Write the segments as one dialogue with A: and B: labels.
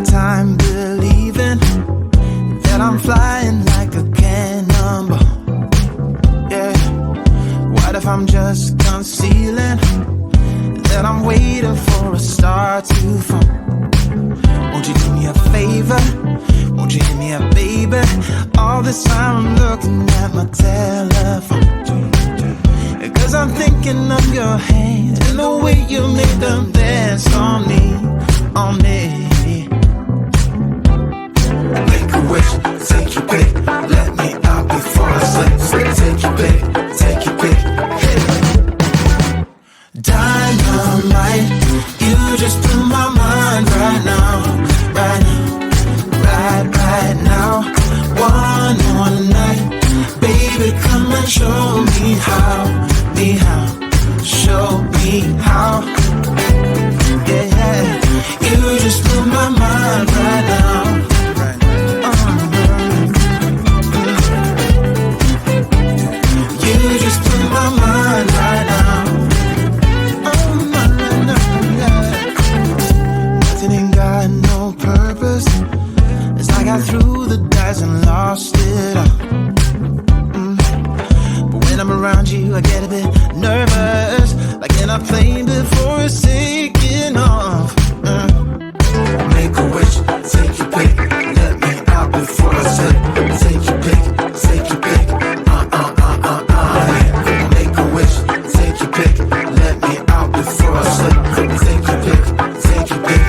A: my time believing that I'm flying like a cannonball. Yeah. What if I'm just concealing that I'm waiting for a star to fall? Won't you do me a favor? Won't you hit me up, baby? All this time I'm looking at my telephone, 'cause I'm thinking of your hands and the way you make them dance on me, on me. Make a wish, take your pick, let me out before I slip. Take your pick, take your pick, hit it. Dynamite, you just blew my mind right now, right now, right now. One more night, baby, come and show me how, show me how. Yeah, yeah, you just blew my mind right now. You just blew my mind right now. Nothing ain't got no purpose. It's like I threw the dice and lost it all. But when I'm around you, I get a bit nervous, like in a plane before it's taking off. Make a wish, take your pick, let me out before I slip. Take your pick, take your pick. Make a wish, take your pick, let me out before I slip. Take your pick, take your pick.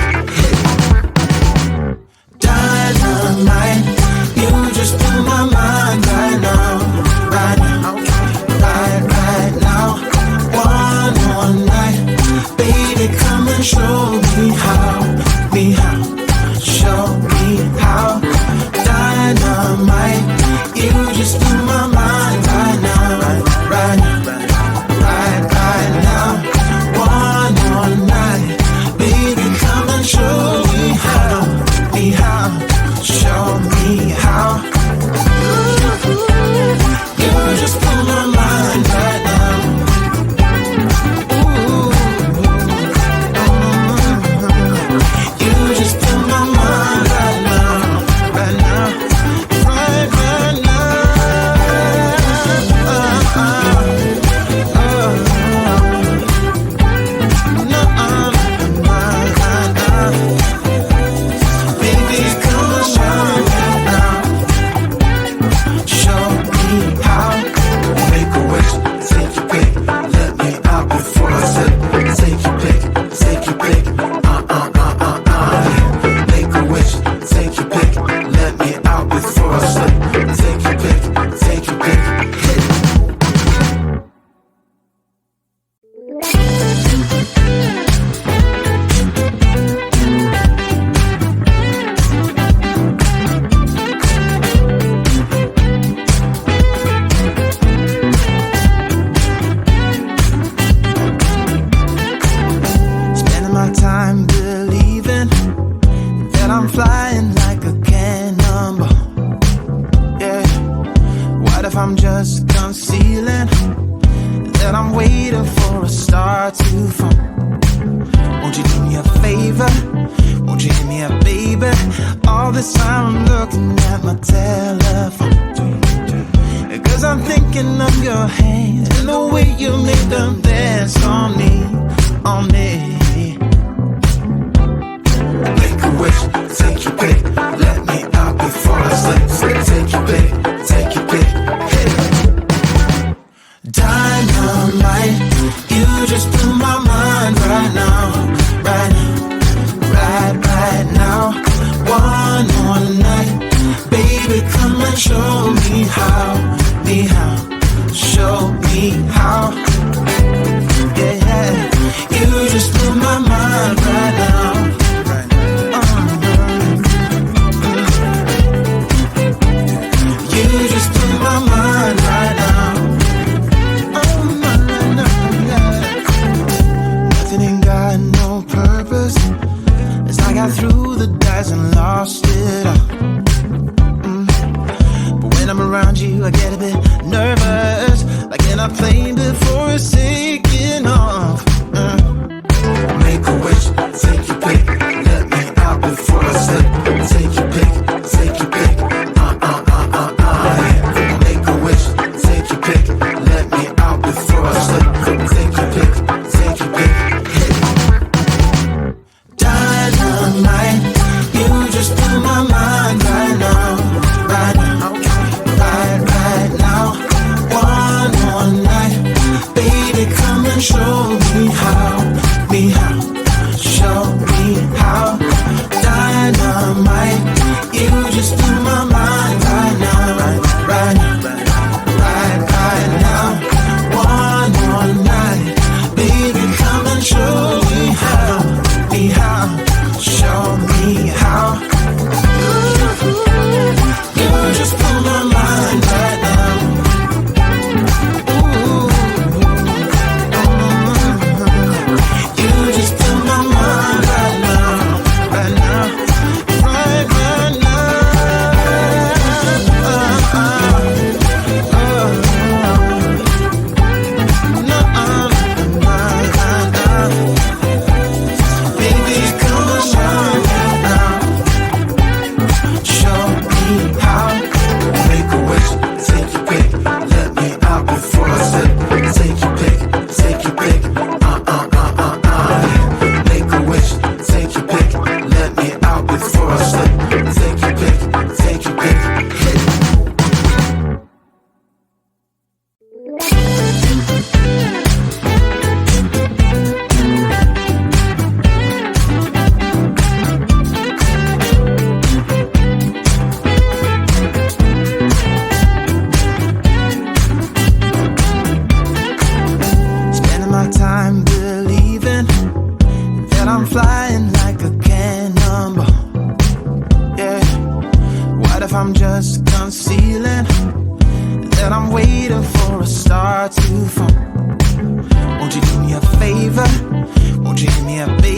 A: Dynamite, you just blew my mind right now, right now, right now. One more night, baby, come and show me how, show me how. Dynamite, you just blew my mind right now, right now, right now. One more night, baby, come and show me how, show me how. You just blew my mind right now. You just blew my mind right now, right now, right now. Baby, come and show me now, show me how. Make a wish, take your pick, let me out before I slip. Take your pick, take your pick. Make a wish, take your pick, let me out before I slip. Take your pick, take your pick. Spending my time believing that I'm flying like a cannonball. Yeah. What if I'm just concealing that I'm waiting for a star to fall? Won't you do me a favor? Won't you hit me up, baby? All this time I'm looking at my telephone, 'cause I'm thinking of your hands and the way you make them dance on me, on me. Make a wish, take your pick, let me out before I slip. Take your pick, take your pick, hit it. Dynamite, you just blew my mind right now, right now, right now. One more night, baby, come and show me how, show me how. Yeah, yeah, you just blew my mind right now. You just blew my mind right now. Nothing ain't got no purpose. It's like I threw the dice and lost it all. But when I'm around you, I get a bit nervous, like in a plane before it's taking off. Make a wish, take your pick, let me out before I slip.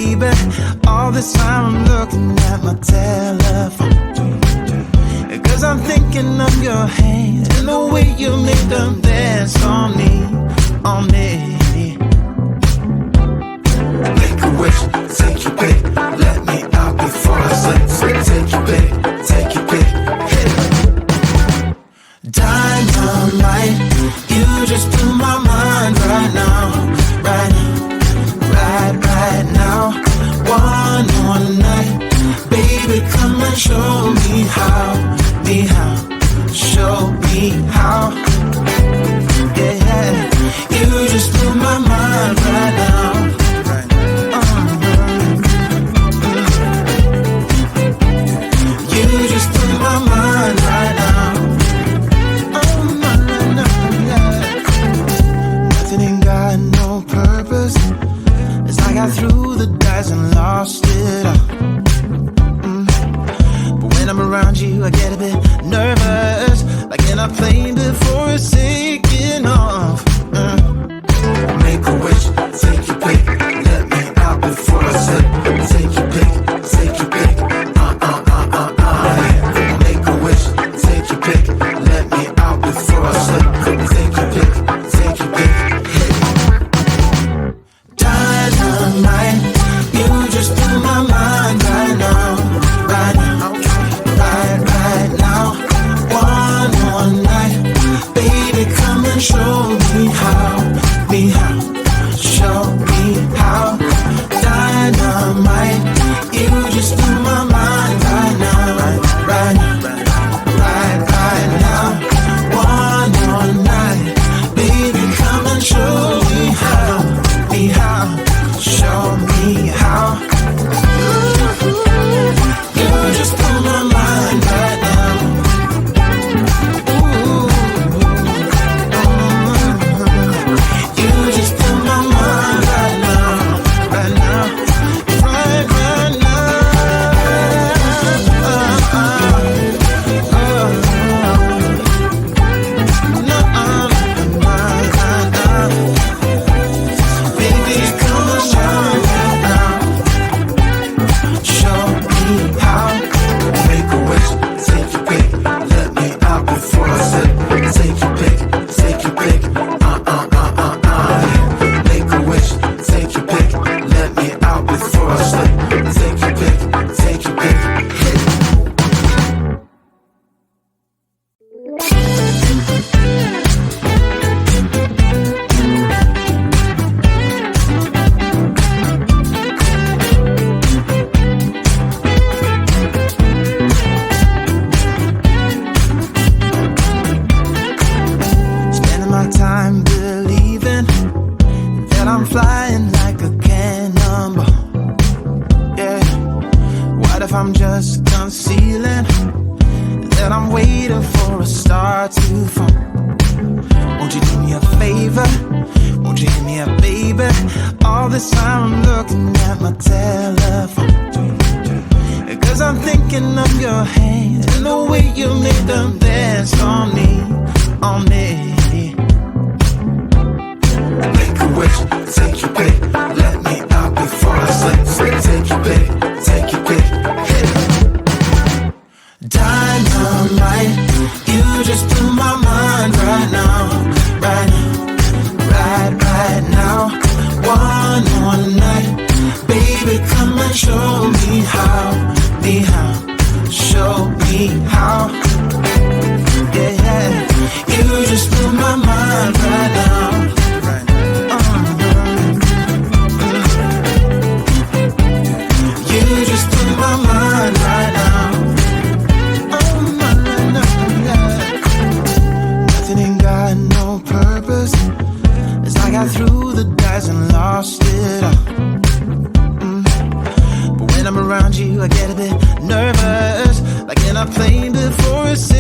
A: baby. All this time I'm looking at my telephone, 'cause I'm thinking of your hand and the way you make them dance on me, on me. Make a wish, take your pick, let me out before I slip. Take your pick, take your pick, hit it. Dynamite, you just blew my mind right now, right now, right now. One more night, baby, come and show me how, show me how. Yeah, you just blew my mind right now. You just blew my mind right now. Oh, no, yeah. Nothing ain't got no purpose. As I got through the dice and lost it all. But when I'm around you, I get a bit nervous, like in a plane before it's taking off. Make a wish, take your pick, let me out before I slip. Take your pick, take your pick. Make a wish, take your pick, let me out before I slip. Take your pick, take your pick. Dynamite, you just blew my mind right now, right now, right now. One more night, baby, come and show me how, show me how. Dynamite, you just blew my mind right now, right now. One more night, baby, come and show me how, show me how. You just blew my mind right now. You just blew my mind right now, right now, right now. Baby, come and show me now, show me how. Make a wish, take your pick, let me out before I slip. Take your pick, take your pick, Make a wish, take your pick, let me out before I slip. Take your pick, take your pick, hit it. Spending my time believing that I'm flying like a cannonball. Yeah, what if I'm just concealing that I'm waiting for a star to fall? Won't you do me a favor? Won't you hit me up, baby? All this time I'm looking at my telephone, 'cause I'm thinking of your hand and the way you make them dance on me, on me. Make a wish, take your pick, let me out before I slip. Take your pick, take your pick, hit it. Dynamite, you just blew my mind right now, right now. One more night, baby, come and show me how, show me how. Yeah, you just blew my mind right now. You just blew my mind right now. Oh, no, yeah. Nothing ain't got no purpose. As I got through the dice and lost it all. But when I'm around you, I get a bit nervous, like in a plane before it's